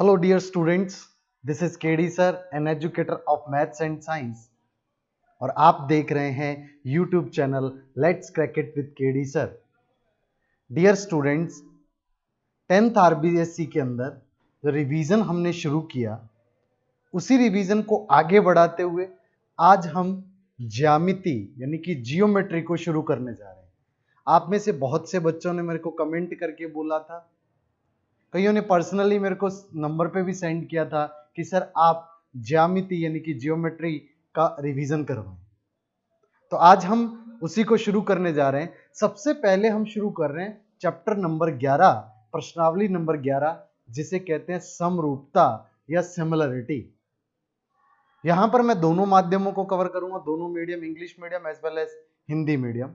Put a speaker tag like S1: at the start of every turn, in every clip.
S1: Hello dear students, this is KD sir, an educator of maths and science और आप देख रहे हैं YouTube channel let's crack it with KD sir. Dear students, 10th RBSC के अंदर जो revision हमने शुरू किया उसी रिवीजन को आगे बढ़ाते हुए आज हम ज्यामिति यानी कि जियोमेट्री को शुरू करने जा रहे हैं। आप में से बहुत से बच्चों ने मेरे को कमेंट करके बोला था, कईयों ने पर्सनली मेरे को नंबर पे भी सेंड किया था कि सर आप ज्यामिति यानी कि जियोमेट्री का रिवीजन करवाएं। तो आज हम उसी को शुरू करने जा रहे हैं। सबसे पहले हम शुरू कर रहे हैं चैप्टर नंबर 11, प्रश्नावली नंबर 11, जिसे कहते हैं समरूपता या सिमिलरिटी। यहां पर मैं दोनों माध्यमों को कवर करूंगा, दोनों medium, English medium as well as Hindi medium.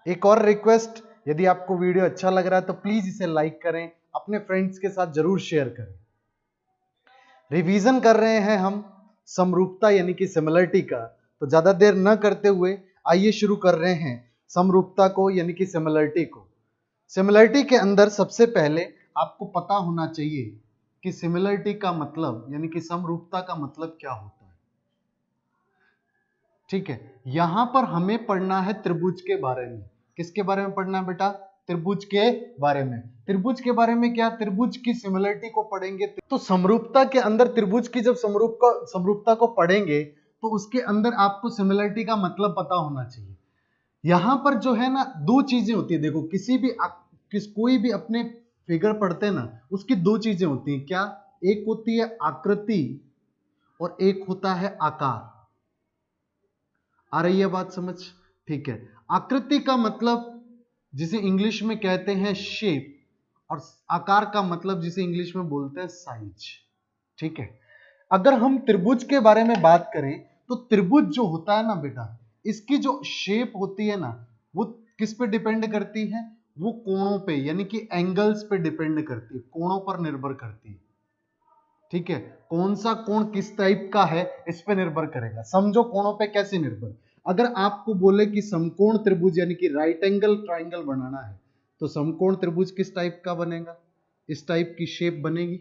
S1: एक और रिक्वेस्ट, यदि आपको वीडियो अच्छा लग रहा है तो प्लीज इसे लाइक करें, अपने फ्रेंड्स के साथ जरूर शेयर करें। रिवीजन कर रहे हैं हम समरूपता यानी कि सिमिलरिटी का, तो ज्यादा देर न करते हुए आइए शुरू कर रहे हैं समरूपता को यानी कि सिमिलरिटी को। सिमिलरिटी के अंदर सबसे पहले आपको पता होना चाहिए कि सिमिलरिटी का मतलब यानी कि समरूपता का मतलब क्या होता है। ठीक है, यहां पर हमें पढ़ना है त्रिभुज के बारे में। किसके बारे में पढ़ना है बेटा? त्रिभुज के बारे में। त्रिभुज के बारे में क्या? त्रिभुज की सिमिलरिटी को पढ़ेंगे। तो समरूपता के अंदर त्रिभुज की जब समरूपता को पढ़ेंगे तो उसके अंदर आपको सिमिलरिटी का मतलब पता होना चाहिए। यहां पर जो है ना, दो चीजें होती है। देखो, कोई भी अपने फिगर पढ़ते हैं ना, उसकी दो चीजें होती हैं। क्या? एक होती है आकृति और एक होता है आकार। आ रही है बात समझ? ठीक है, आकृति का मतलब जिसे इंग्लिश में कहते हैं शेप, और आकार का मतलब जिसे इंग्लिश में बोलते हैं साइज। ठीक है, अगर हम त्रिभुज के बारे में बात करें तो त्रिभुज जो होता है ना बेटा, इसकी जो शेप होती है ना, वो किस पे डिपेंड करती है? वो कोणों पे यानी कि एंगल्स पे डिपेंड करती है, कोणों पर निर्भर करती है। ठीक है, कौन सा कोण किस टाइप का है इस पे निर्भर करेगा। समझो कोणों पे कैसे निर्भर। अगर आपको बोले कि समकोण त्रिभुज यानी कि राइट एंगल ट्राइंगल बनाना है, तो समकोण त्रिभुज किस टाइप का बनेगा? इस टाइप की शेप बनेगी।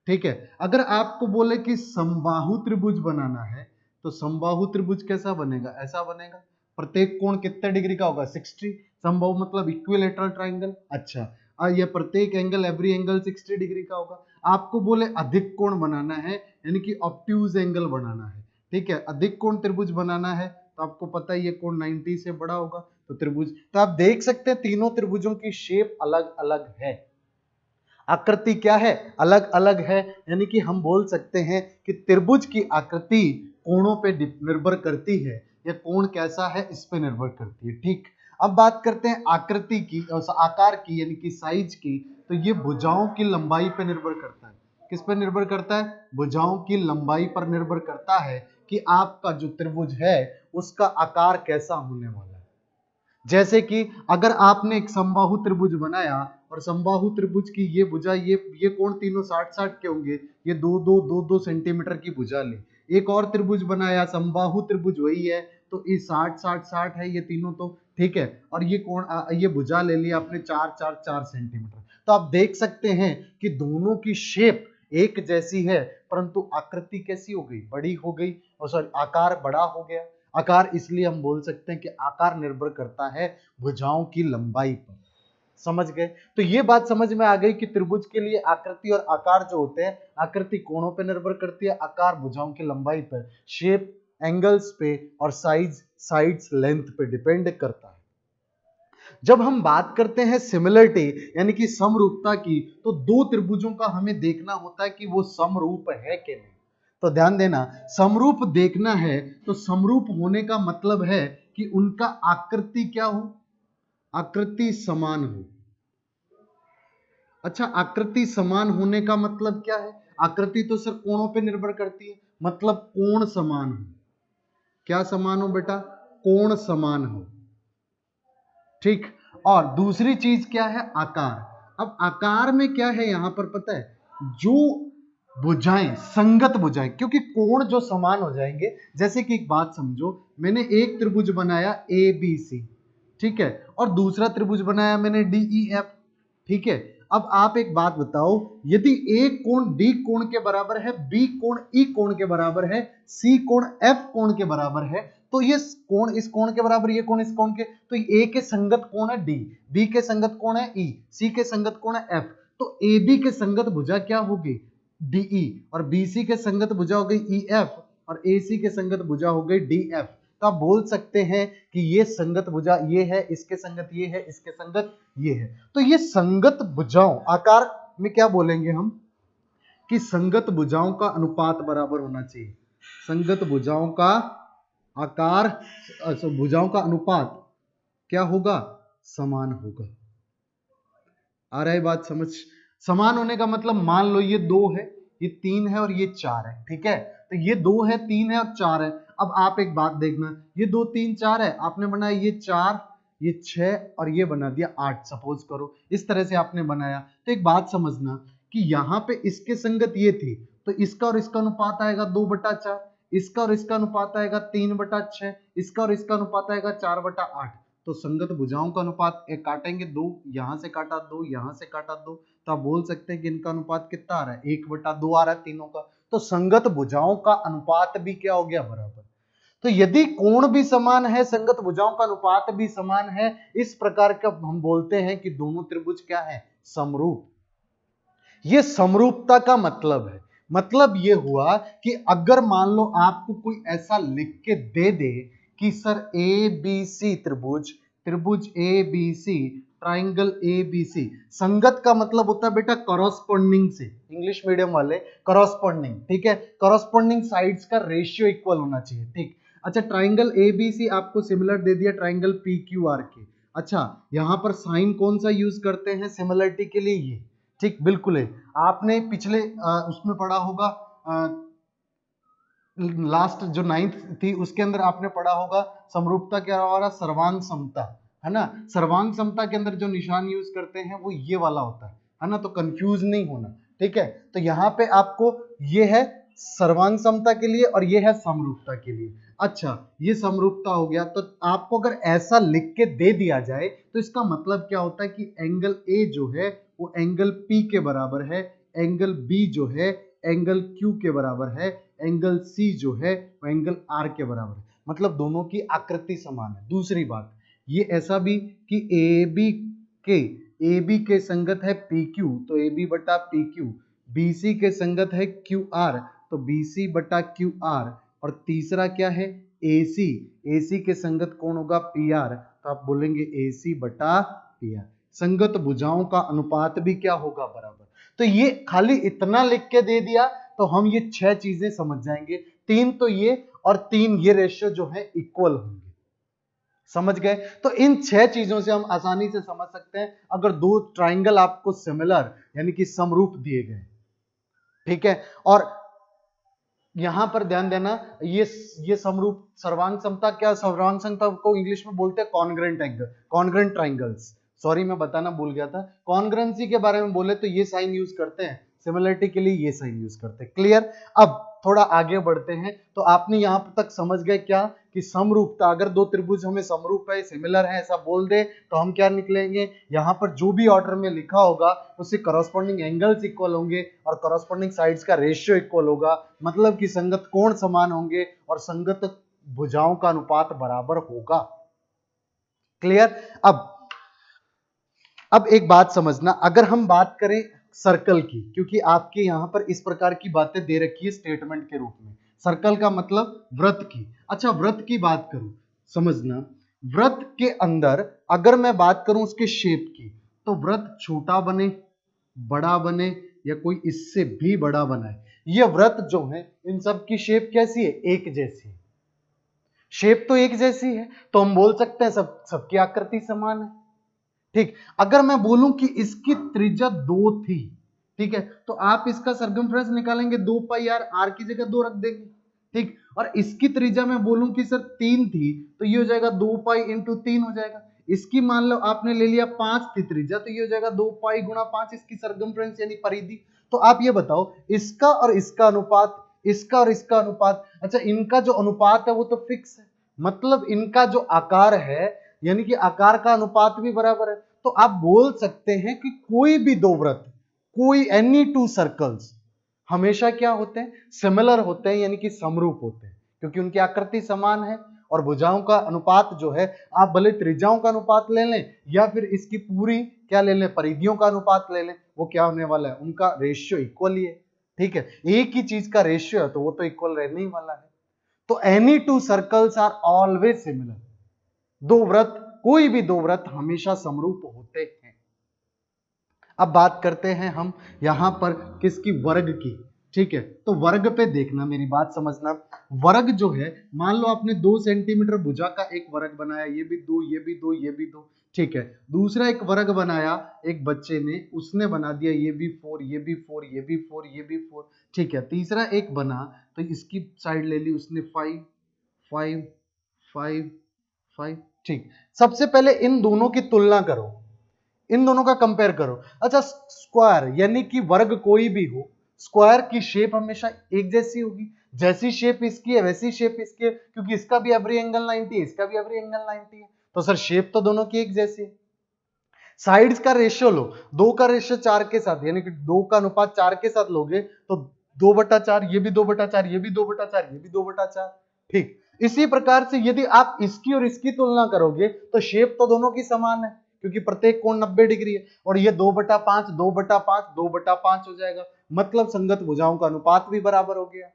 S1: ठीक है, अगर आपको बोले कि समबाहु त्रिभुज बनाना है, तो समबाहु त्रिभुज कैसा बनेगा? ऐसा बनेगा। प्रत्येक कोण कितने डिग्री का होगा? 60। समबाहु मतलब इक्विलेटरल ट्राइंगल। अच्छा, ये प्रत्येक एंगल, एवरी एंगल 60 डिग्री का होगा। आपको बोले अधिक कोण बनाना है यानी कि ऑब्ट्यूज एंगल बनाना है, ठीक है, अधिक कोण त्रिभुज बनाना है, तो आपको पता है ये कोण 90 से बड़ा होगा, तो त्रिभुज। तो आप देख सकते हैं तीनों त्रिभुजों की शेप अलग अलग है, आकृति क्या है? अलग अलग है। यानी कि हम बोल सकते हैं कि त्रिभुज की आकृति कोणों पे निर्भर करती है, या कोण कैसा है इस पे निर्भर करती है। ठीक, अब बात करते हैं आकृति की, आकार की यानी कि साइज की। तो ये भुजाओं की लंबाई पे निर्भर करता है। किस पे निर्भर करता है? भुजाओं की लंबाई पर निर्भर करता है कि आपका जो त्रिभुज है उसका आकार कैसा होने वाला है। जैसे कि अगर आपने एक समबाहु त्रिभुज बनाया और समबाहु त्रिभुज की ये भुजा, ये कोण तीनों 60-60 के होंगे, ये 2-2 सेंटीमीटर की भुजा ली। एक और त्रिभुज बनाया, समबाहु त्रिभुज वही है, तो ये 60-60-60 है ये तीनों, तो ठीक है, और ये कोण, ये भुजा ले लिया आपने 4-4-4 सेंटीमीटर। तो आप देख सकते हैं कि दोनों की शेप एक जैसी है, परंतु आकृति कैसी हो गई? बड़ी हो गई, और सॉरी, आकार बड़ा हो गया। आकार इसलिए हम बोल सकते हैं कि आकार निर्भर करता है भुजाओं की लंबाई पर। समझ गए? तो ये बात समझ में आ गई कि त्रिभुज के लिए आकृति और आकार जो होते हैं, आकृति कोणों पर निर्भर करती है, आकार भुजाओं की लंबाई पर, शेप एंगल्स पे, और साइज साइड्स लेंथ पे डिपेंड करता है। जब हम बात करते हैं सिमिलरिटी यानी कि समरूपता की, तो दो त्रिभुजों का हमें देखना होता है कि वो समरूप है कि नहीं। तो ध्यान देना, समरूप देखना है तो समरूप होने का मतलब है कि उनका आकृति क्या हो? आकृति समान हो। अच्छा, आकृति समान होने का मतलब क्या है? आकृति तो सर कोणों पे निर्भर करती है, मतलब कोण समान हो। क्या समान हो बेटा? कोण समान हो। ठीक, और दूसरी चीज क्या है? आकार। अब आकार में क्या है यहां पर पता है? जो भुजाएं, संगत भुजाएं, क्योंकि कोण जो समान हो जाएंगे। जैसे कि एक बात समझो, मैंने एक त्रिभुज बनाया ए बी सी, ठीक है, और दूसरा त्रिभुज बनाया मैंने डी ई एफ, ठीक है। अब आप एक बात बताओ, यदि ए कोण डी कोण के बराबर है, बी कोण ई कोण के बराबर है, सी कोण एफ कोण के बराबर है, तो ये कोण इस कोण के बराबर, ये कोण इस कोण के, तो ए के संगत कोण है डी, बी के संगत कोण है ई, सी के संगत कोण है एफ, तो ए बी के संगत भुजा क्या होगी डीई, और बीसी के संगत भुजा हो गई ई एफ, और एसी के संगत भुजा हो गई डी एफ। तो आप बोल सकते हैं कि ये संगत भुजा ये है, इसके संगत ये है, इसके संगत ये है। तो ये संगत भुजाओं आकार में क्या बोलेंगे हम कि संगत भुजाओं का अनुपात बराबर होना चाहिए। संगत भुजाओं का आकार, भुजाओं का अनुपात क्या होगा, समान होगा। आ रहा है बात समझ? समान होने का मतलब मान लो ये 2 है, ये 3 है और ये 4 है, ठीक है, तो ये 2 है, 3 है और 4 है। अब आप एक बात देखना, ये 2 3 4 है, आपने बनाया ये 4, ये 6 और ये बना दिया 8, सपोज करो इस तरह से आपने बनाया। तो एक बात समझना कि यहाँ पे इसके संगत ये थी, तो इसका और इसका अनुपात आएगा 2/4, इसका और इसका अनुपात आएगा 3/6, इसका और इसका अनुपात आएगा 4/8। तो संगत भुजाओं का अनुपात एक काटेंगे 2, यहां से काटा 2, यहां से काटा 2, तो आप बोल सकते हैं कि इनका अनुपात कितना आ रहा है, 1/2 आ रहा है तीनों का। तो संगत भुजाओं का अनुपात भी क्या हो गया, बराबर। तो यदि कोण भी समान है, संगत भुजाओं का अनुपात भी समान है, इस प्रकार का हम बोलते हैं कि दोनों त्रिभुज क्या है, समरूप। ये समरूपता का मतलब है, मतलब ये हुआ कि अगर मान लो आपको कोई ऐसा लिख के दे दे कि सर ए बी सी त्रिभुज, त्रिभुज A B C, triangle A B C, संगत का मतलब होता है बेटा कॉरस्पॉन्डिंग से, इंग्लिश मीडियम वाले कॉरस्पॉन्डिंग, ठीक है, कॉरस्पॉन्डिंग साइड्स का रेशियो इक्वल होना चाहिए, ठीक। अच्छा, ट्राइंगल ए बी सी आपको सिमिलर दे दिया ट्राइंगल पी क्यू आर के। अच्छा, यहां पर साइन कौन सा यूज करते हैं सिमिलरिटी के लिए, ये ठीक बिल्कुल है। आपने पिछले उसमें पढ़ा होगा, लास्ट जो 9th थी उसके अंदर आपने पढ़ा होगा समरूपता क्या होगा, सर्वांग समता, है ना। सर्वांग समता के अंदर जो निशान यूज करते हैं वो ये वाला होता है ना, तो कंफ्यूज नहीं होना, ठीक है। तो यहाँ पे आपको ये है सर्वांग समता के लिए और ये है समरूपता के लिए। अच्छा, ये समरूपता हो गया, तो आपको अगर ऐसा लिख के दे दिया जाए तो इसका मतलब क्या होता है कि एंगल ए जो है वो एंगल पी के बराबर है, एंगल बी जो है एंगल क्यू के बराबर है, एंगल सी जो है वो एंगल आर के बराबर है, मतलब दोनों की आकृति समान है। दूसरी बात ये ऐसा भी कि ए बी के संगत है पी क्यू, तो ए बी बटा पी क्यू, बी सी के संगत है क्यू आर, तो बी सी बटा क्यू आर, और तीसरा क्या है ए सी के संगत कौन होगा पी आर, तो आप बोलेंगे ए सी बटा पी आर। संगत भुजाओं का अनुपात भी क्या होगा, बराबर। तो ये खाली इतना लिख के दे दिया तो हम ये 6 चीजें समझ जाएंगे, 3 तो ये और 3 ये रेशियो जो है इक्वल होंगे, समझ गए। तो इन 6 चीजों से हम आसानी से समझ सकते हैं अगर दो ट्राइंगल आपको सिमिलर यानी कि समरूप दिए गए, ठीक है। और यहां पर ध्यान देना, ये समरूप सर्वांग समता, क्या सर्वांग समता को इंग्लिश में बोलते हैं congruent angle, congruent triangles, sorry मैं बताना भूल गया था। कॉन्ग्रेंसी के बारे में बोले तो ये साइन यूज करते हैं, सिमिलरिटी के लिए ये साइन यूज करते हैं, क्लियर। अब थोड़ा आगे बढ़ते हैं, तो आपने यहां तक समझ गए क्या कि समरूपता, अगर दो त्रिभुज हमें समरूप है सिमिलर है ऐसा बोल दे तो हम क्या निकलेंगे, यहां पर जो भी ऑर्डर में लिखा होगा उससे करस्पॉन्डिंग एंगल्स इक्वल होंगे और करस्पॉन्डिंग साइड्स का रेशियो इक्वल होगा, मतलब कि संगत कोण समान होंगे और संगत भुजाओं का अनुपात बराबर होगा, क्लियर। अब एक बात समझना, अगर हम बात करें सर्कल की, क्योंकि आपके यहां पर इस प्रकार की बातें दे रखी है स्टेटमेंट के रूप में, सर्कल का मतलब वृत्त की। अच्छा, वृत्त की बात करूं, समझना, वृत्त के अंदर अगर मैं बात करूं उसके शेप की, तो वृत्त छोटा बने, बड़ा बने या कोई इससे भी बड़ा बनाए, ये वृत्त जो है इन सब की शेप कैसी है, एक जैसी है। शेप तो एक जैसी है तो हम बोल सकते हैं सबकी आकृति समान है, ठीक। अगर मैं बोलूं कि इसकी त्रिज्या 2 थी, ठीक है, तो आप इसका सरकमफ्रेंस निकालेंगे 2 पाई आर, आर की जगह 2 रख देंगे, ठीक। और इसकी त्रिज्या मैं बोलूं कि सर 3 थी, तो ये हो जाएगा 2 पाई इंटू 3 हो जाएगा। इसकी मान लो आपने ले लिया 5 थी त्रिज्या, तो ये हो जाएगा 2 पाई गुणा 5 इसकी सरकमफ्रेंस यानी परिधि। तो आप ये बताओ, इसका और इसका अनुपात, इसका और इसका अनुपात, अच्छा इनका जो अनुपात है वो तो फिक्स है, मतलब इनका जो आकार है यानी कि आकार का अनुपात भी बराबर है। तो आप बोल सकते हैं कि कोई भी दो वृत्त, कोई एनी टू सर्कल्स हमेशा क्या होते हैं, सिमिलर होते हैं, यानी कि समरूप होते हैं, क्योंकि उनकी आकृति समान है और भुजाओं का अनुपात जो है, आप भले त्रिज्याओं का अनुपात ले लें या फिर इसकी पूरी क्या ले लें, परिधियों का अनुपात ले लें, वो क्या होने वाला है, उनका रेशियो इक्वल ही है। ठीक है, एक ही चीज का रेशियो है तो वो तो इक्वल रहने ही वाला है। तो any two circles are always similar, दो वृत्त, कोई भी दो वृत्त हमेशा समरूप होते हैं। अब बात करते हैं हम यहां पर किसकी, वर्ग की। ठीक है, तो वर्ग पे देखना, मेरी बात समझना। वर्ग जो है, मान लो आपने 2 सेंटीमीटर भुजा का एक वर्ग बनाया, ये भी दो, ये भी दो, ये भी दो। ठीक है, दूसरा एक वर्ग बनाया एक बच्चे ने, उसने बना दिया ये भी 4, ये भी 4, ये भी 4, ये भी 4। ठीक है, तीसरा एक बना तो इसकी साइड ले ली उसने 5 5 5 5। ठीक, सबसे पहले इन दोनों की तुलना करो, इन दोनों का कंपेयर करो। अच्छा, स्क्वायर यानी कि वर्ग कोई भी हो, स्क्वायर की शेप हमेशा एक जैसी होगी, जैसी शेप इसकी है वैसी शेप इसकी है, क्योंकि इसका भी एवरी एंगल 90 है, इसका भी एवरी एंगल 90 है, तो सर शेप तो दोनों की एक जैसी है। साइड्स का रेशियो लो, 2 का रेशियो 4 के साथ, यानी कि 2 का अनुपात 4 के साथ लोगे तो 2/4, ये भी 2/4, ये भी 2/4, ये भी 2/4। ठीक, इसी प्रकार से यदि आप इसकी और इसकी तुलना करोगे तो शेप तो दोनों की समान है, क्योंकि प्रत्येक कोण 90 डिग्री है, और ये 2/5 2/5 2/5 हो जाएगा, मतलब संगत भुजाओं का अनुपात भी बराबर हो गया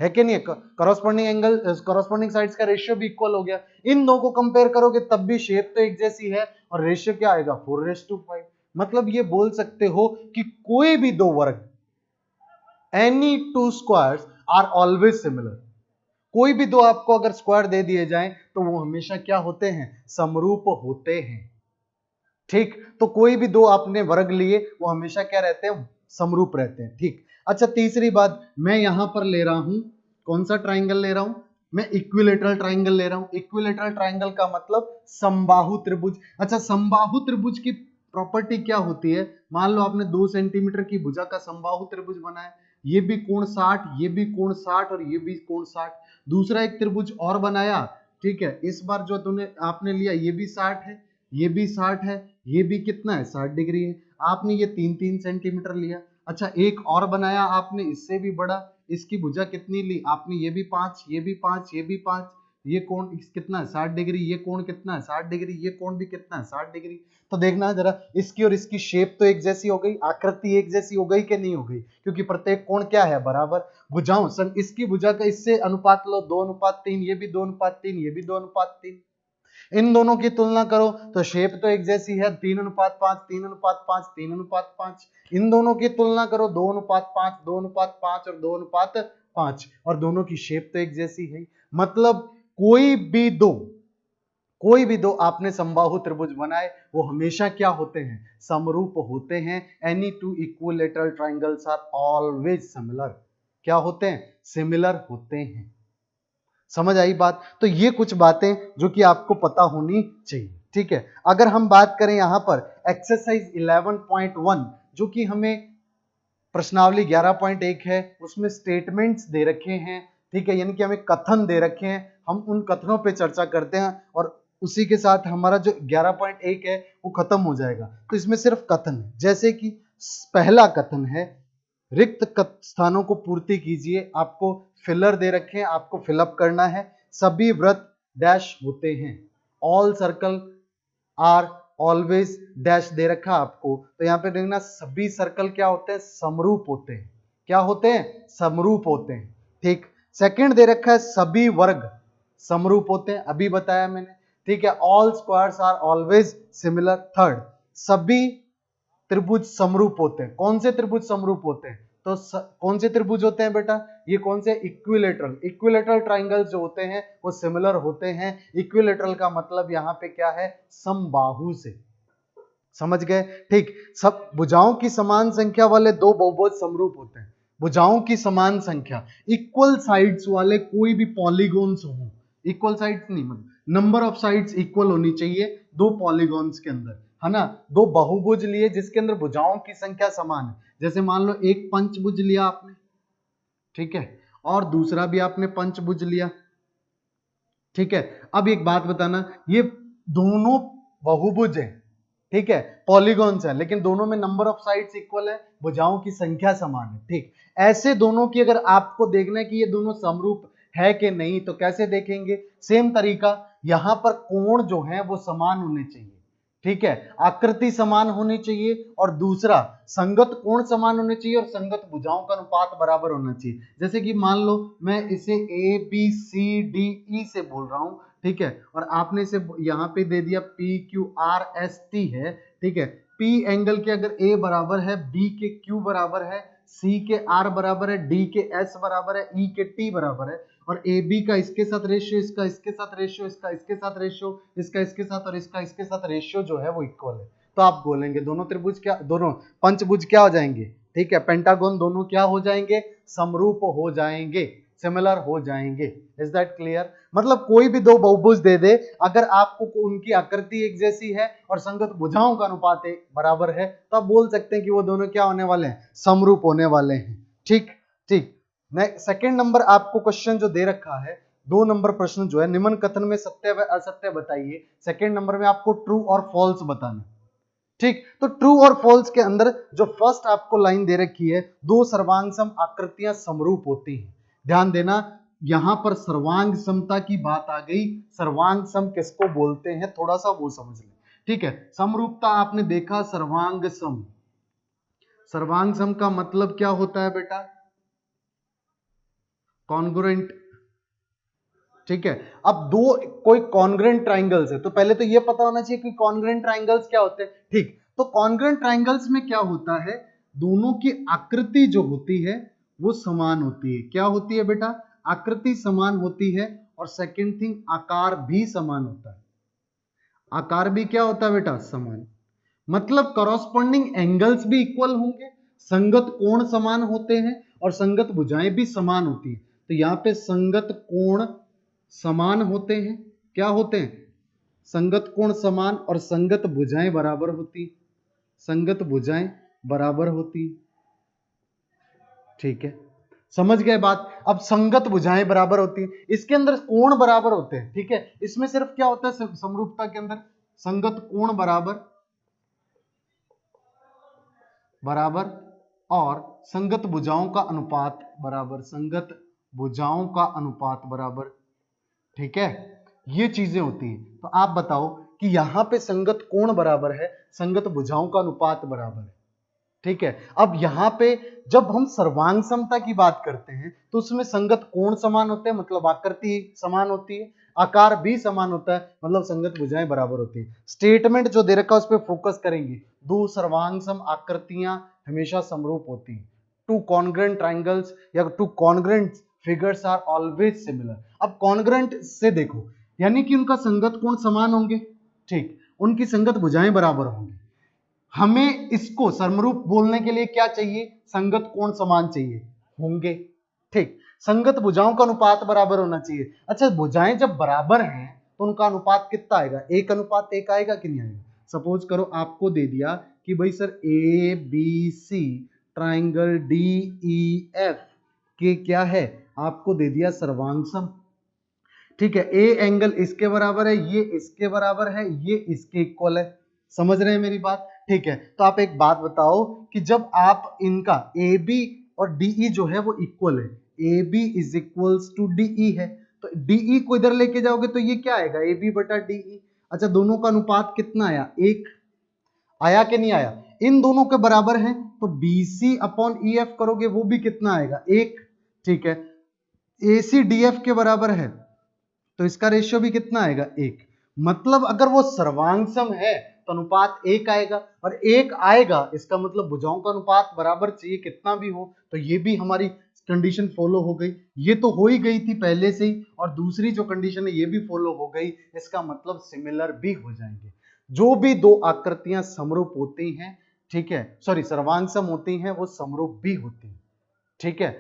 S1: है कि नहीं, करॉस्पोंडिंग एंगल, करॉस्पोंडिंग साइड्स का रेशियो भी इक्वल हो गया। इन दो को कंपेयर करोगे तब भी शेप तो एक जैसी है, और रेशियो क्या आएगा, 4:5। मतलब ये बोल सकते हो कि कोई भी दो वर्ग, any two squares are always similar, कोई भी दो आपको अगर स्क्वायर दे दिए जाएं तो वो हमेशा क्या होते हैं, समरूप होते हैं। ठीक, तो कोई भी दो आपने वर्ग लिए वो हमेशा क्या रहते हैं, समरूप रहते हैं। ठीक, अच्छा तीसरी बात, मैं यहां पर ले रहा हूं कौन सा ट्राइंगल ले रहा हूं, मैं इक्विलेटरल ट्राइंगल ले रहा हूं। इक्विलेटरल ट्राइंगल का मतलब समबाहु त्रिभुज। अच्छा, समबाहु त्रिभुज की प्रॉपर्टी क्या होती है, मान लो आपने 2 सेंटीमीटर की भुजा का समबाहु त्रिभुज बनाया, ये भी कोण 60, ये भी कोण 60 और ये भी कोण 60। दूसरा एक त्रिभुज और बनाया, ठीक है, इस बार जो तुमने आपने लिया ये भी 60 है, ये भी 60 है, ये भी कितना है, 60 डिग्री है। आपने ये 3-3 सेंटीमीटर लिया। अच्छा, एक और बनाया आपने इससे भी बड़ा, इसकी भुजा कितनी ली आपने, ये भी 5, ये भी 5, ये भी 5, ये कोण कितना है, 60 डिग्री, ये कोण कितना है, 60 डिग्री, ये कोण भी कितना है, 60 डिग्री। तो देखना जरा, इसकी और इसकी शेप तो एक जैसी हो गई, आकृति एक जैसी हो गई कि नहीं हो गई, क्योंकि प्रत्येक कोण क्या है, बराबर। भुजाओं सन, इसकी भुजा का इससे अनुपात लो 2:3, ये भी 2:3, ये भी 2:3। इन दोनों की तुलना करो तो शेप तो एक जैसी है, 3:5 3:5 3:5। इन दोनों की तुलना करो 2:5 2:5 और 2:5, और दोनों की शेप तो एक जैसी है। मतलब कोई भी दो आपने समबाहु त्रिभुज बनाए वो हमेशा क्या होते हैं, समरूप होते हैं। Any two equilateral triangles are always similar, क्या होते हैं, सिमिलर होते हैं। समझ आई बात। तो ये कुछ बातें जो कि आपको पता होनी चाहिए। ठीक है, अगर हम बात करें यहां पर एक्सरसाइज 11.1 जो कि हमें प्रश्नावली 11.1 है, उसमें स्टेटमेंट्स दे रखे हैं। ठीक है, यानी कि हमें कथन दे रखे हैं, हम उन कथनों पे चर्चा करते हैं और उसी के साथ हमारा जो 11.1 है वो खत्म हो जाएगा। तो इसमें सिर्फ कथन है, जैसे कि पहला कथन है, रिक्त स्थानों को पूर्ति कीजिए। आपको फिलर दे रखे हैं, आपको फिलअप करना है। सभी वृत्त डैश होते हैं, all circle are always dash दे रखा आपको, तो यहां पे देखना सभी सर्कल क्या होते हैं, समरूप होते हैं। क्या होते हैं, समरूप होते हैं। ठीक, सेकंड दे रखा है सभी वर्ग समरूप होते हैं, अभी बताया मैंने। ठीक है, all squares are always similar. Third, सभी त्रिभुज समरूप होते हैं। कौन से त्रिभुज समरूप होते हैं, तो कौन से त्रिभुज होते हैं बेटा, ये कौन से, इक्विलेटरल ट्राइंगल जो होते हैं वो सिमिलर होते हैं। इक्विलेटरल का मतलब यहाँ पे क्या है, समबाहु से, समझ गए। ठीक, सब भुजाओं की समान संख्या वाले दो बहुभुज समरूप होते हैं। भुजाओं की समान संख्या, इक्वल साइड्स वाले कोई भी पॉलीगॉन्स हो, इक्वल साइड्स नहीं मतलब नंबर ऑफ साइड्स इक्वल होनी चाहिए दो पॉलीगॉन्स के अंदर, है ना। दो बहुभुज लिए जिसके अंदर भुजाओं की संख्या समान है, जैसे मान लो एक पंचभुज लिया आपने, ठीक है, और दूसरा भी आपने पंचभुज लिया। ठीक है, अब एक बात बताना, ये दोनों बहुभुज हैं, ठीक है, पॉलीगॉन्स है लेकिन दोनों में नंबर ऑफ साइड्स इक्वल है, भुजाओं की संख्या समान है। ठीक, ऐसे दोनों की अगर आपको देखना है कि ये दोनों समरूप है कि नहीं तो कैसे देखेंगे? सेम तरीका, यहां पर कोण जो है वो समान होने चाहिए। ठीक है, आकृति समान होनी चाहिए और दूसरा संगत कोण समान होने चाहिए और संगत भुजाओं का अनुपात बराबर होना चाहिए। जैसे कि मान लो मैं इसे ए बी सी डी ई से बोल रहा हूं, ठीक है, और आपने इसे यहां पे दे दिया P Q R S T है। ठीक है, पी एंगल के अगर ए बराबर है, बी के क्यू बराबर है, सी के आर बराबर है, डी के एस बराबर है, ई के टी बराबर है, और ए बी का इसके साथ रेशियो, इसका इसके साथ रेशियो, इसका इसके साथ रेशियो, इसका इसके साथ और इसका इसके साथ रेशियो जो है वो इक्वल है, तो आप बोलेंगे दोनों त्रिभुज क्या, दोनों पंचभुज क्या हो जाएंगे? ठीक है, पेंटागन दोनों क्या हो जाएंगे? समरूप हो जाएंगे, सिमिलर हो जाएंगे। Is that clear? मतलब कोई भी दो बहुभुज दे दे, अगर आपको उनकी आकृति एक जैसी है और संगत भुजाओं का अनुपात एक बराबर है तो आप बोल सकते हैं कि वो दोनों क्या होने वाले हैं? समरूप होने वाले हैं। ठीक ठीक, सेकंड नंबर आपको क्वेश्चन जो दे रखा है, 2 नंबर प्रश्न जो है, निम्न कथन में सत्य व असत्य बताइए। सेकंड नंबर में आपको ट्रू और फॉल्स बताना। ठीक, तो ट्रू और फॉल्स के अंदर जो फर्स्ट आपको लाइन दे रखी है, दो सर्वांग आकृतियां समरूप होती हैं। ध्यान देना, यहां पर सर्वांग समता की बात आ गई। सर्वांग सम किसको बोलते हैं थोड़ा सा वो समझ लें। ठीक है, समरूपता आपने देखा, सर्वांग सम, सर्वांग सम का मतलब क्या होता है बेटा? कॉन्ग्रुएंट। ठीक है, अब दो कोई कॉन्ग्रुएंट ट्राइंगल्स है तो पहले तो ये पता होना चाहिए कि कॉन्ग्रुएंट ट्राइंगल्स क्या होते हैं। ठीक, तो कॉन्ग्रुएंट ट्राइंगल्स में क्या होता है? दोनों की आकृति जो होती है वो समान होती है। क्या होती है बेटा? आकृति समान होती है, और सेकंड थिंग आकार भी समान होता है। आकार भी क्या होता है बेटा? समान। मतलब कॉरस्पॉन्डिंग एंगल्स भी इक्वल होंगे, संगत कोण समान होते हैं और संगत भुजाएं भी समान होती हैं। तो यहां पे संगत कोण समान होते हैं, क्या होते हैं? संगत कोण समान और संगत भुजाएं बराबर होती, संगत भुजाएं बराबर होती। ठीक है, समझ गए बात? अब संगत भुजाएं बराबर होती है, इसके अंदर कोण बराबर होते हैं। ठीक है, इसमें सिर्फ क्या होता है समरूपता के अंदर? संगत कोण बराबर बराबर और संगत भुजाओं का अनुपात बराबर, संगत भुजाओं का अनुपात बराबर। ठीक है, ये चीजें होती हैं। तो आप बताओ कि यहां पे संगत कोण बराबर है, संगत भुजाओं का अनुपात बराबर है। ठीक है, अब यहां पे जब हम सर्वांग समता की बात करते हैं तो उसमें संगत कोण समान होते हैं, मतलब आकृति समान होती है, आकार भी समान होता है, मतलब संगत भुजाएं बराबर होती है। स्टेटमेंट जो दे रखा है उस पर फोकस करेंगे। दो सर्वांग सम आकृतियां हमेशा समरूप होती हैं। टू कॉन्ग्रुएंट ट्राइंगल्स या two congruent figures are always similar. अब कॉन्ग्रुएंट से देखो, यानी कि उनका संगत कोण समान होंगे, ठीक, उनकी संगत भुजाएं बराबर होंगी। हमें इसको समरूप बोलने के लिए क्या चाहिए? संगत कोण समान चाहिए होंगे। ठीक, संगत भुजाओं का अनुपात बराबर होना चाहिए। अच्छा, भुजाएं जब बराबर हैं तो उनका अनुपात कितना आएगा? 1:1 आएगा कि नहीं आएगा? सपोज करो आपको दे दिया कि भाई sir A B C triangle D E F के क्या है, आपको दे दिया सर्वांग सम। ठीक है, ए एंगल इसके बराबर है, ये इसके बराबर है, ये इसके इक्वल है। समझ रहे हैं मेरी बात? ठीक है, तो आप एक बात बताओ कि जब आप इनका ए बी और डीई जो है वो इक्वल है, A B is equals to DE है, तो डीई को इधर लेके जाओगे तो ये क्या आएगा? ए बी बटा डीई। अच्छा, दोनों का अनुपात कितना आया? 1 आया कि नहीं आया? इन दोनों के बराबर है तो बीसी अपॉन ई एफ करोगे वो भी कितना आएगा? 1। ठीक है, ए सी डी एफ के बराबर है तो इसका रेशियो भी कितना आएगा? 1। मतलब अगर वो सर्वांग सम है तो अनुपात 1 आएगा, और 1 आएगा इसका मतलब भुजाओं का अनुपात बराबर चाहिए कितना भी हो। तो ये भी हमारी कंडीशन फॉलो हो गई, ये तो हो ही गई थी पहले से ही, और दूसरी जो कंडीशन है ये भी फॉलो हो गई। इसका मतलब सिमिलर भी हो जाएंगे। जो भी दो आकृतियां समरूप होती हैं, ठीक है, सॉरी सर्वांग सम होती हैं, वो समरूप भी होती हैं। ठीक है,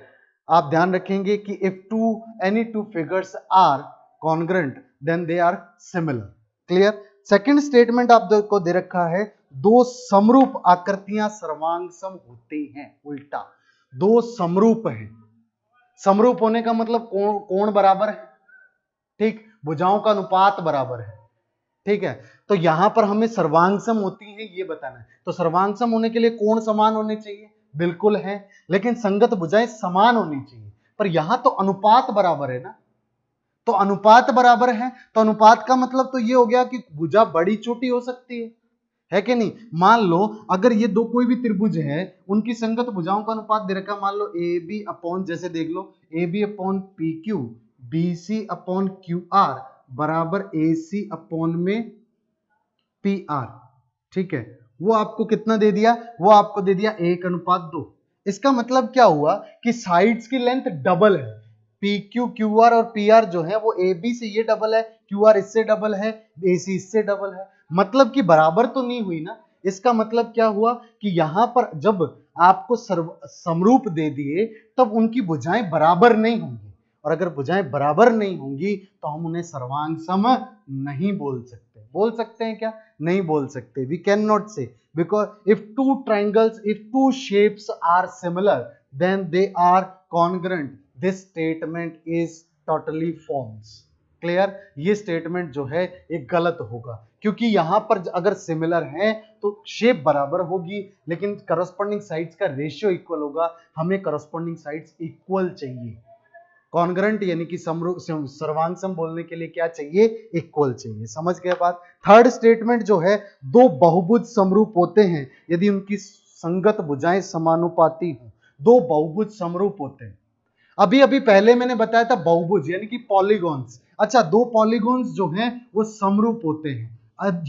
S1: आप ध्यान रखेंगे कि if any two figures are congruent then they are similar. Clear? Second statement आपको दे रखा है, दो समरूप आकृतियां सर्वांग सम होती हैं। उल्टा, दो समरूप हैं। समरूप होने का मतलब कोण बराबर है, ठीक, भुजाओं का अनुपात बराबर है। ठीक है, तो यहां पर हमें सर्वांग सम होती है ये बताना है। तो सर्वांग सम होने के लिए कोण समान होने चाहिए, बिल्कुल है, लेकिन संगत भुजाएं समान होनी चाहिए। पर यहां तो अनुपात बराबर है ना, तो अनुपात बराबर है तो अनुपात का मतलब तो ये हो गया कि भुजा बड़ी छोटी हो सकती है कि नहीं। मान लो अगर ये दो कोई भी त्रिभुज है, उनकी संगत भुजाओं का अनुपात दे रखा है, मान लो ए बी अपॉन, जैसे देख लो A B upon P Q, B C upon Q R बराबर ए सी अपॉन में पी आर, ठीक है। वो आपको कितना दे दिया, वो आपको दे दिया 1:2। इसका मतलब क्या हुआ कि साइड्स की लेंथ डबल है, पी क्यू क्यू आर और पी आर जो है वो ए बी से ये डबल है, क्यू आर इससे डबल है, ए सी इससे डबल है, मतलब कि बराबर तो नहीं हुई ना। इसका मतलब क्या हुआ कि यहां पर जब आपको समरूप दे दिए तब उनकी भुजाएं बराबर नहीं होंगी, और अगर भुजाएं बराबर नहीं होंगी तो हम उन्हें सर्वांग सम नहीं बोल सकते। बोल सकते हैं क्या, नहीं बोल सकते। We can not say, because if two triangles, if two shapes are similar then they are congruent, this statement is totally false. Clear, ये स्टेटमेंट जो है एक गलत होगा, क्योंकि यहां पर अगर सिमिलर है तो शेप बराबर होगी, लेकिन करस्पॉन्डिंग साइड्स का रेशियो इक्वल होगा। हमें करस्पॉन्डिंग साइड्स इक्वल चाहिए। कॉन्ग्रुएंट यानी कि सर्वांग सम बोलने के लिए क्या चाहिए, इक्वल चाहिए। समझ गए बात। थर्ड स्टेटमेंट जो है, दो बहुभुज समरूप होते हैं यदि उनकी संगत भुजाएं समानुपाती हो। दो बहुभुज समरूप होते हैं, अभी अभी पहले मैंने बताया था बहुभुज यानी कि पॉलीगॉन्स। अच्छा, दो पॉलीगॉन्स जो हैं वो समरूप होते हैं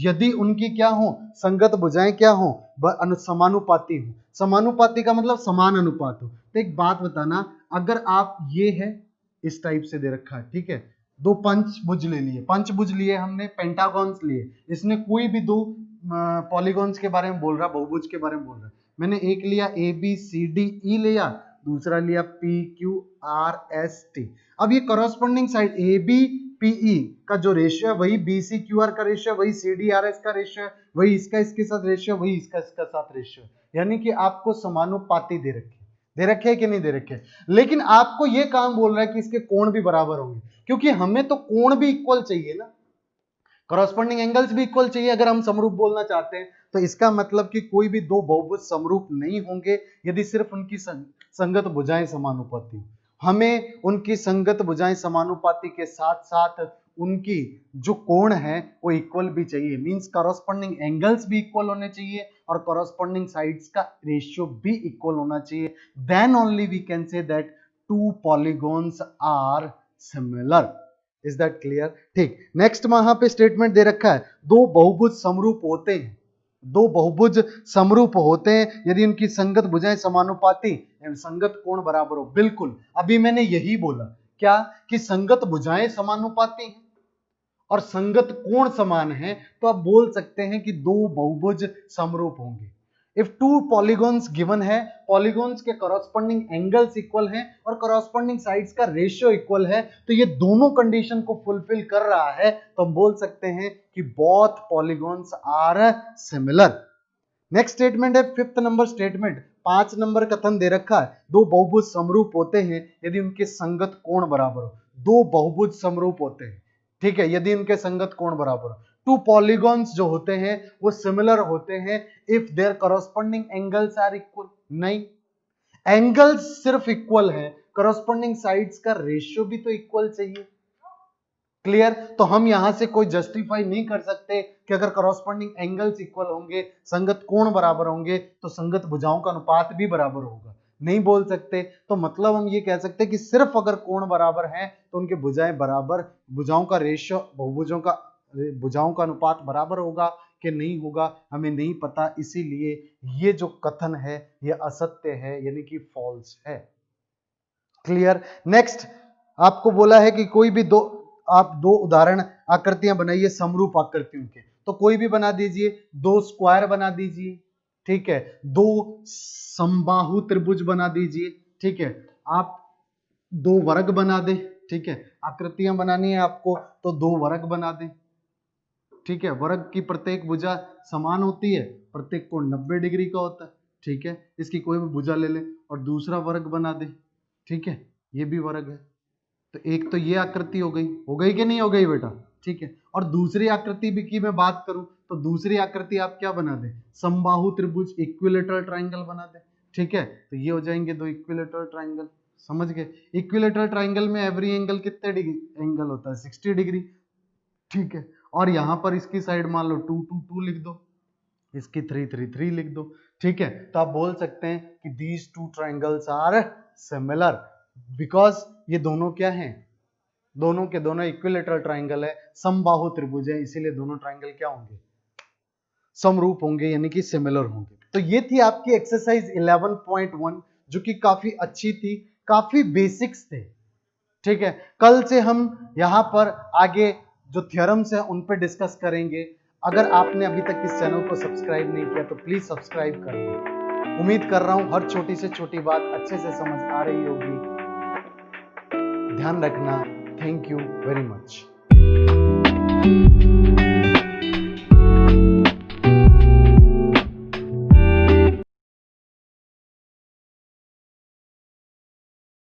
S1: यदि उनकी क्या हो, संगत भुजाएं क्या हो, समानुपाती हो। समानुपाती का मतलब समान अनुपात हो। तो एक बात बताना, अगर आप ये है इस टाइप से दे रखा है, ठीक है, दो पंचभुज ले लिए, पंचभुज लिए हमने, पेंटागॉन्स लिए, इसने कोई भी दो पॉलीगॉन्स के बारे में बोल रहा, बहुभुज के बारे में बोल रहा। मैंने एक लिया ए बी सी डी ई लिया, दूसरा लिया P Q R S T. अब ये corresponding side A B P E का जो रेशियो है वही बी सी क्यू आर का रेशियो, वही सी डी आर एस का रेशियो है, वही इसका इसके साथ रेशियो, वही इसका इसका साथ रेशियो, यानी कि आपको समानुपाती दे रखे, दे रखे है कि नहीं दे रखे। लेकिन आपको ये काम बोल रहा है कि इसके कोण भी बराबर होंगे, क्योंकि हमें तो कोण भी इक्वल चाहिए ना, करस्पॉन्डिंग एंगल्स भी इक्वल चाहिए अगर हम समरूप बोलना चाहते हैं। तो इसका मतलब कि कोई भी दो बहुभुज समरूप नहीं होंगे यदि सिर्फ उनकी संगत भुजाएं समानुपाती हो। हमें उनकी संगत भुजाएं समानुपाती के साथ साथ उनकी जो कोण है वो इक्वल भी चाहिए, मींस करस्पॉन्डिंग एंगल्स भी इक्वल होने चाहिए और करस्पॉन्डिंग साइड्स का रेशियो भी इक्वल होना चाहिए। Then only we can say that two polygons are similar. Is that clear? ठीक, नेक्स्ट वहां पे स्टेटमेंट दे रखा है, दो बहुभुज समरूप होते हैं, दो बहुभुज समरूप होते हैं यदि उनकी संगत भुजाएं समानुपाती, संगत कोण बराबर हो। बिल्कुल, अभी मैंने यही बोला क्या, कि संगत भुजाएं समानुपाती हैं और संगत कोण समान है, तो आप बोल सकते हैं कि दो बहुभुज समरूप होंगे। इफ टू पॉलीगॉन्स गिवन है, पॉलीगॉन्स के करस्पॉन्डिंग एंगल्स इक्वल हैं और करस्पॉन्डिंग साइड्स का रेशियो इक्वल है, तो ये दोनों कंडीशन को फुलफिल कर रहा है, तो हम बोल सकते हैं कि both polygons are similar. Next statement है फिफ्थ नंबर स्टेटमेंट, 5 नंबर कथन दे रखा है, दो बहुभुज समरूप होते हैं यदि उनके संगत कोण बराबर हो। दो बहुभुज समरूप होते हैं, ठीक है, यदि उनके संगत कोण बराबर हो। टू पॉलीगॉन्स जो होते हैं वो सिमिलर होते हैं if there corresponding angles are equal. नहीं, एंगल्स सिर्फ इक्वल है, करस्पॉन्डिंग साइड्स का रेशियो भी तो इक्वल चाहिए। क्लियर? तो हम यहां से कोई जस्टिफाई नहीं कर सकते कि अगर करस्पॉन्डिंग एंगल्स इक्वल होंगे, संगत कोण बराबर होंगे, तो संगत भुजाओं का अनुपात भी बराबर होगा, नहीं बोल सकते। तो मतलब हम ये कह सकते हैं कि सिर्फ अगर कोण बराबर हैं तो उनके भुजाएं बराबर, भुजाओं का रेशियो, बहुभुजों का भुजाओं का अनुपात बराबर होगा कि नहीं होगा, हमें नहीं पता। इसीलिए ये जो कथन है ये असत्य है, यानी कि फॉल्स है। क्लियर? नेक्स्ट आपको बोला है कि कोई भी दो, आप दो उदाहरण आकृतियां बनाइए समरूप आकृतियों के, तो कोई भी बना दीजिए, दो स्क्वायर बना दीजिए, ठीक है, दो समबाहु त्रिभुज बना दीजिए, ठीक है, आप दो वर्ग बना दें, ठीक है, आकृतियां बनानी है आपको तो दो वर्ग बना दें, ठीक है, वर्ग की प्रत्येक भुजा समान होती है, प्रत्येक कोण 90 डिग्री का होता है, ठीक है, इसकी कोई भी भुजा ले लें और दूसरा वर्ग बना दें, ठीक है, ये भी वर्ग है। तो एक तो ये आकृति हो गई कि नहीं हो गई बेटा? ठीक है। और दूसरी आकृति भी की मैं बात करूं तो दूसरी आकृति आप क्या बना दे, समबाहु त्रिभुज इक्विलेटरल ट्राइंगल बना दे, ठीक है। तो ये हो जाएंगे दो इक्विलेटरल ट्राइंगल, समझ गए। इक्विलेटरल ट्राइंगल में एवरी एंगल कितने डिग्री एंगल होता है, 60 डिग्री, ठीक है। और यहां पर इसकी साइड मान लो 2 2 2 लिख दो, इसकी 3 3 3 लिख दो, ठीक है। तो आप बोल सकते हैं कि these two triangles are similar because ये दोनों क्या हैं, दोनों के दोनों इक्विलेटरल ट्राइंगल है, समबाहु त्रिभुज है, इसीलिए दोनों ट्राइंगल क्या होंगे, समरूप होंगे, यानी कि सिमिलर होंगे। तो ये थी आपकी एक्सरसाइज 11.1 जो कि काफी अच्छी थी, काफी बेसिक्स थे, ठीक है। कल से हम यहां पर आगे जो थ्योरम्स हैं उन पे डिस्कस करेंगे। अगर आपने अभी तक इस चैनल को सब्सक्राइब नहीं किया तो प्लीज सब्सक्राइब कर लो। उम्मीद कर रहा हूं हर छोटी से छोटी बात अच्छे से समझ आ रही होगी। ध्यान रखना। Thank you very much.